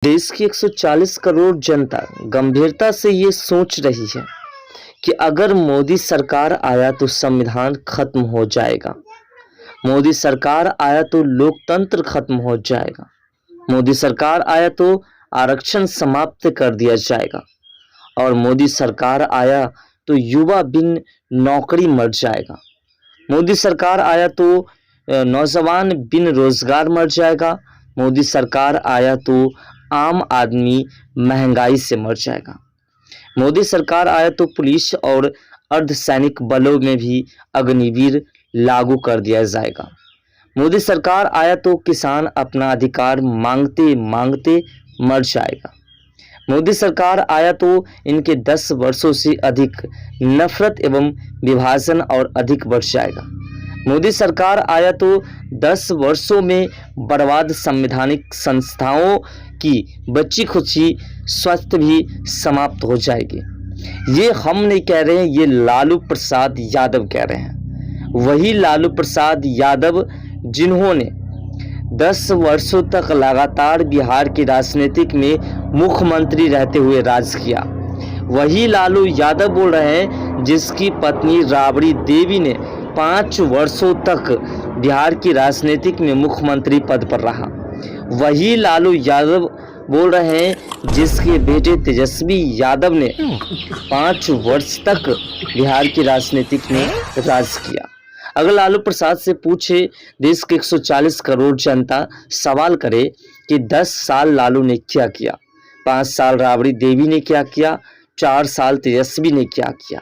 देश की 140 करोड़ जनता गंभीरता से ये सोच रही है कि अगर मोदी सरकार आया तो संविधान खत्म हो जाएगा, मोदी सरकार आया तो लोकतंत्र खत्म हो जाएगा, मोदी सरकार आया तो आरक्षण समाप्त कर दिया जाएगा और मोदी सरकार आया तो युवा बिन नौकरी मर जाएगा, मोदी सरकार आया तो नौजवान बिन रोजगार मर जाएगा, मोदी सरकार आया तो आम आदमी महंगाई से मर जाएगा, मोदी सरकार आया तो पुलिस और अर्धसैनिक बलों में भी अग्निवीर लागू कर दिया जाएगा, मोदी सरकार आया तो किसान अपना अधिकार मांगते मांगते मर जाएगा, मोदी सरकार आया तो इनके 10 वर्षों से अधिक नफरत एवं विभाजन और अधिक बढ़ जाएगा, मोदी सरकार आया तो 10 वर्षों में बर्बाद संवैधानिक संस्थाओं की बची खुची स्वास्थ्य भी समाप्त हो जाएगी। ये हम नहीं कह रहे हैं, ये लालू प्रसाद यादव कह रहे हैं। वही लालू प्रसाद यादव जिन्होंने 10 वर्षों तक लगातार बिहार की राजनीतिक में मुख्यमंत्री रहते हुए राज किया। वही लालू यादव बोल रहे हैं जिसकी पत्नी राबड़ी देवी ने 5 वर्षों तक बिहार की राजनीतिक में मुख्यमंत्री पद पर रहा। वही लालू यादव बोल रहे हैं जिसके बेटे तेजस्वी यादव ने 5 वर्ष तक बिहार की राजनीतिक में राज किया। अगर लालू प्रसाद से पूछे, देश के 140 करोड़ जनता सवाल करे कि 10 साल लालू ने क्या किया, 5 साल राबड़ी देवी ने क्या किया, 4 साल तेजस्वी ने क्या किया,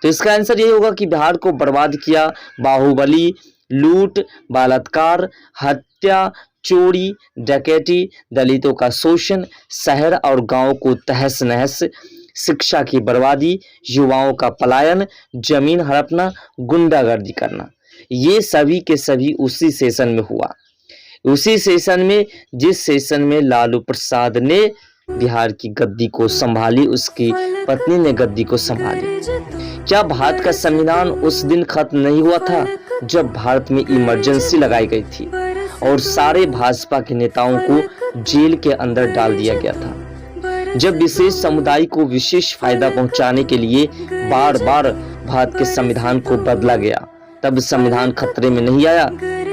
तो इसका आंसर यही होगा कि बिहार को बर्बाद किया बाहुबली, लूट, बलात्कार, हत्या, चोरी, डकैती, दलितों का शोषण, शहर और गांव को तहस नहस, शिक्षा की बर्बादी, युवाओं का पलायन, जमीन हड़पना, गुंडागर्दी करना, ये सभी के सभी उसी सेशन में हुआ। उसी सेशन में, जिस सेशन में लालू प्रसाद ने बिहार की गद्दी को संभाली, उसकी पत्नी ने गद्दी को संभाली। क्या भारत का संविधान उस दिन खत्म नहीं हुआ था जब भारत में इमरजेंसी लगाई गई थी और सारे भाजपा के नेताओं को जेल के अंदर डाल दिया गया था? जब विशेष समुदाय को विशेष फायदा पहुंचाने के लिए बार बार भारत के संविधान को बदला गया, तब संविधान खतरे में नहीं आया।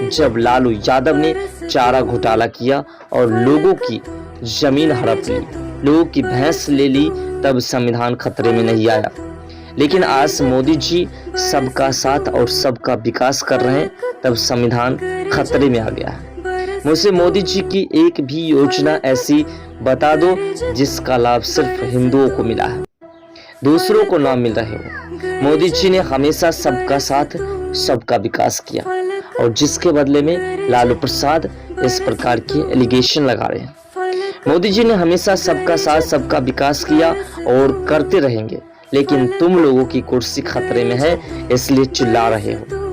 जब लालू यादव ने चारा घोटाला किया और लोगों की जमीन हड़प ली, लोगों की भैंस ले ली, तब संविधान खतरे में नहीं आया। लेकिन आज मोदी जी सबका साथ और सबका विकास कर रहे हैं, तब संविधान खतरे में आ गया है। मुझसे मोदी जी की एक भी योजना ऐसी बता दो जिसका लाभ सिर्फ हिंदुओं को मिला है, दूसरों को ना मिल रहे हो। मोदी जी ने हमेशा सबका साथ सबका विकास किया और जिसके बदले में लालू प्रसाद इस प्रकार के एलिगेशन लगा रहे हैं। मोदी जी ने हमेशा सबका साथ सबका विकास किया और करते रहेंगे, लेकिन तुम लोगों की कुर्सी खतरे में है, इसलिए चिल्ला रहे हो।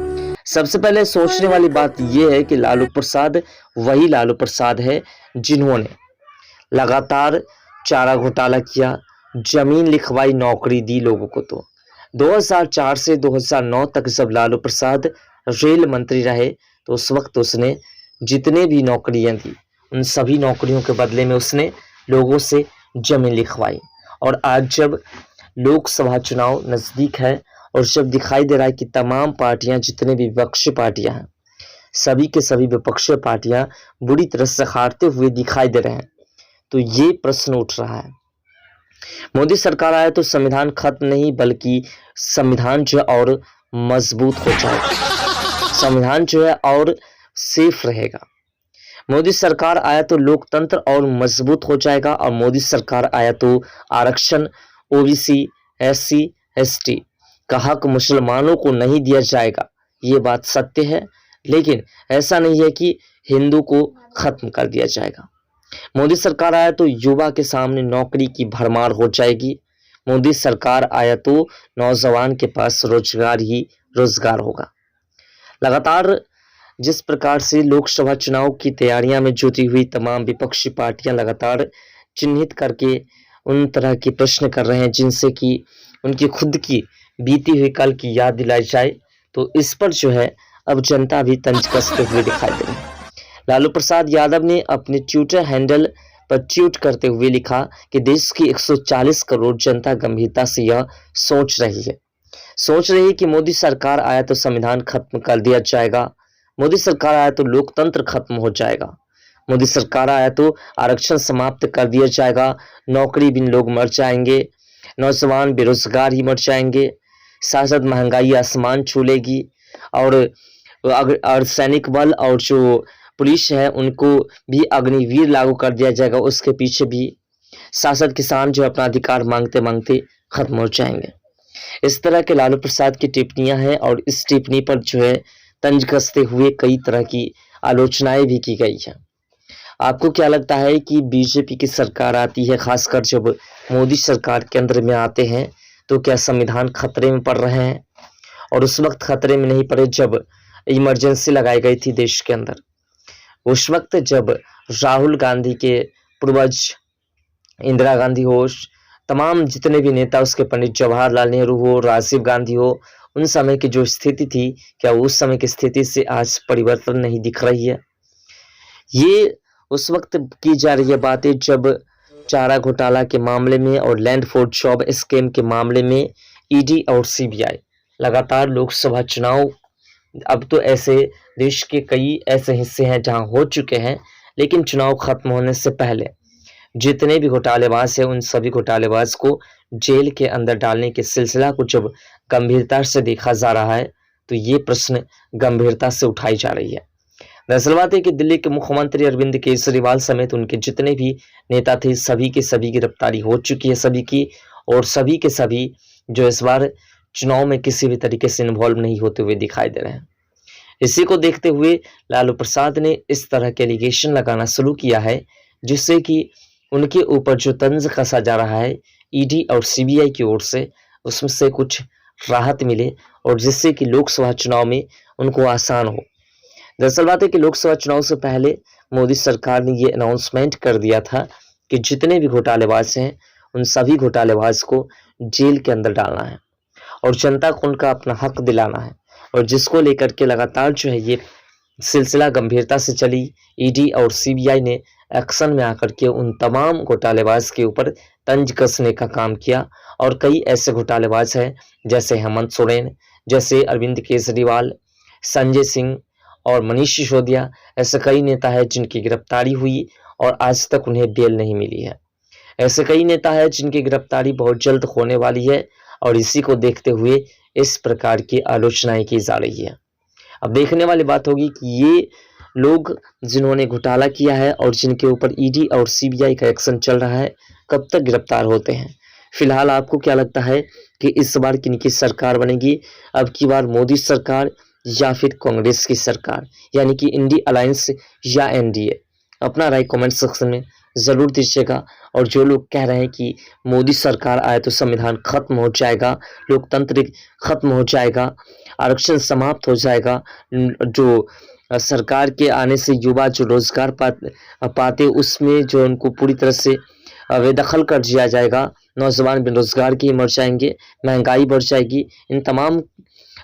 सबसे पहले सोचने वाली बात यह है कि लालू प्रसाद वही लालू प्रसाद है जिन्होंने लगातार चारा घोटाला किया, जमीन लिखवाई, नौकरी दी लोगों को। तो 2004 से 2009 तक जब लालू प्रसाद रेल मंत्री रहे, तो उस वक्त उसने जितने भी नौकरियां दी, उन सभी नौकरियों के बदले में उसने लोगों से जमीन लिखवाई। और आज जब लोकसभा चुनाव नजदीक है और जब दिखाई दे रहा है कि तमाम पार्टियां, जितने भी विपक्षी पार्टियां हैं, सभी के सभी विपक्षी पार्टियां बुरी तरह से हारते हुए दिखाई दे रहे हैं, तो ये प्रश्न उठ रहा है, मोदी सरकार आए तो संविधान खत्म नहीं बल्कि संविधान जो है और मजबूत हो जाएगा, संविधान जो है और सेफ रहेगा। मोदी सरकार आया तो लोकतंत्र और मजबूत हो जाएगा और मोदी सरकार आया तो आरक्षण, ओबीसी, एससी, एसटी का हक मुसलमानों को नहीं दिया जाएगा। ये बात सत्य है, लेकिन ऐसा नहीं है कि हिंदू को खत्म कर दिया जाएगा। मोदी सरकार आया तो युवा के सामने नौकरी की भरमार हो जाएगी। मोदी सरकार आया तो नौजवान के पास रोजगार ही रोजगार होगा। लगातार जिस प्रकार से लोकसभा चुनाव की तैयारियां में जुटी हुई तमाम विपक्षी पार्टियां लगातार चिन्हित करके उन तरह के प्रश्न कर रहे हैं जिनसे कि उनकी खुद की बीती हुई कल की याद दिलाई जाए, तो इस पर जो है अब जनता भी तंज कसते हुए दिखाई दे रही है। लालू प्रसाद यादव ने अपने ट्विटर हैंडल पर ट्वीट करते हुए लिखा कि देश की 140 करोड़ जनता गंभीरता से यह सोच रही है कि मोदी सरकार आया तो संविधान खत्म कर दिया जाएगा, मोदी सरकार आया तो लोकतंत्र खत्म हो जाएगा, मोदी सरकार आया तो आरक्षण समाप्त कर दिया जाएगा, नौकरी बिन लोग मर जाएंगे, नौजवान बेरोजगार ही मर जाएंगे, शायद महंगाई आसमान छू लेगी और सैनिक बल और जो पुलिस है उनको भी अग्निवीर लागू कर दिया जाएगा। उसके पीछे भी शासक किसान जो अपना अधिकार मांगते मांगते खत्म हो जाएंगे। इस तरह के लालू प्रसाद की टिप्पणियां हैं और इस टिप्पणी पर जो है तंज कसते हुए कई तरह की आलोचनाएं भी की गई है। आपको क्या लगता है कि बीजेपी की सरकार आती है, खासकर जब मोदी सरकार केंद्र में आते हैं, तो क्या संविधान खतरे में पड़ रहे हैं? और उस वक्त खतरे में नहीं पड़े जब इमरजेंसी लगाई गई थी देश के अंदर, उस वक्त जब राहुल गांधी के पूर्वज इंदिरा गांधी हो, तमाम जितने भी नेता, उसके पंडित जवाहरलाल नेहरू हो, राजीव गांधी हो, उन समय की जो स्थिति थी, क्या उस समय की स्थिति से आज परिवर्तन नहीं दिख रही है? ये उस वक्त की जा रही है बातें जब चारा घोटाला के मामले में और लैंड फॉर जॉब स्कैम के मामले में ईडी और सीबीआई लगातार लोकसभा चुनाव, अब तो ऐसे देश के कई ऐसे हिस्से हैं जहां हो चुके हैं, लेकिन चुनाव खत्म होने से पहले जितने भी घोटालेबाज हैं उन सभी घोटालेबाज को जेल के अंदर डालने के सिलसिला को जब गंभीरता से देखा जा रहा है तो ये प्रश्न गंभीरता से उठाई जा रही है। दरअसल बात है कि दिल्ली के मुख्यमंत्री अरविंद केजरीवाल समेत उनके जितने भी नेता थे सभी के सभी गिरफ्तारी हो चुकी है सभी की, और सभी के सभी जो इस बार चुनाव में किसी भी तरीके से इन्वॉल्व नहीं होते हुए दिखाई दे रहे हैं। इसी को देखते हुए लालू प्रसाद ने इस तरह के एलिगेशन लगाना शुरू किया है जिससे कि उनके ऊपर जो तंज कसा जा रहा है ईडी और सीबीआई की ओर से, उसमें से कुछ राहत मिले और जिससे कि लोकसभा चुनाव में उनको आसान हो। दरअसल बात है कि लोकसभा चुनाव से पहले मोदी सरकार ने ये अनाउंसमेंट कर दिया था कि जितने भी घोटालेबाज हैं उन सभी घोटालेबाज को जेल के अंदर डालना है और जनता को उनका अपना हक दिलाना है, और जिसको लेकर के लगातार जो है ये सिलसिला गंभीरता से चली। ईडी और सीबीआई ने एक्शन में आकर के उन तमाम घोटालेबाज के ऊपर तंज कसने का काम किया, और कई ऐसे घोटालेबाज हैं जैसे हेमंत सोरेन, जैसे अरविंद केजरीवाल, संजय सिंह और मनीष सिसोदिया, ऐसे कई नेता हैं जिनकी गिरफ्तारी हुई और आज तक उन्हें बेल नहीं मिली है। ऐसे कई नेता हैं जिनकी गिरफ्तारी बहुत जल्द होने वाली है, और इसी को देखते हुए इस प्रकार की आलोचनाएं की जा रही है। अब देखने वाली बात होगी कि ये लोग जिन्होंने घोटाला किया है और जिनके ऊपर ईडी और सीबीआई का एक्शन चल रहा है, कब तक गिरफ्तार होते हैं। फिलहाल आपको क्या लगता है कि इस बार किनकी सरकार बनेगी? अब की बार मोदी सरकार या फिर कांग्रेस की सरकार, यानी कि इंडी अलायंस या एनडीए? अपना राय कमेंट सेक्शन में ज़रूर दीजिएगा। और जो लोग कह रहे हैं कि मोदी सरकार आए तो संविधान खत्म हो जाएगा, लोकतंत्र खत्म हो जाएगा, आरक्षण समाप्त हो जाएगा, जो सरकार के आने से युवा जो रोजगार पाते उसमें जो उनको पूरी तरह से बेदखल कर दिया जाएगा, नौजवान बेरोजगार के मर जाएंगे, महंगाई बढ़ जाएगी, इन तमाम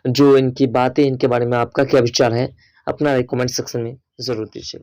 जो इनकी बातें, इनके बारे में आपका क्या विचार है? अपना कमेंट सेक्शन में ज़रूर दीजिए।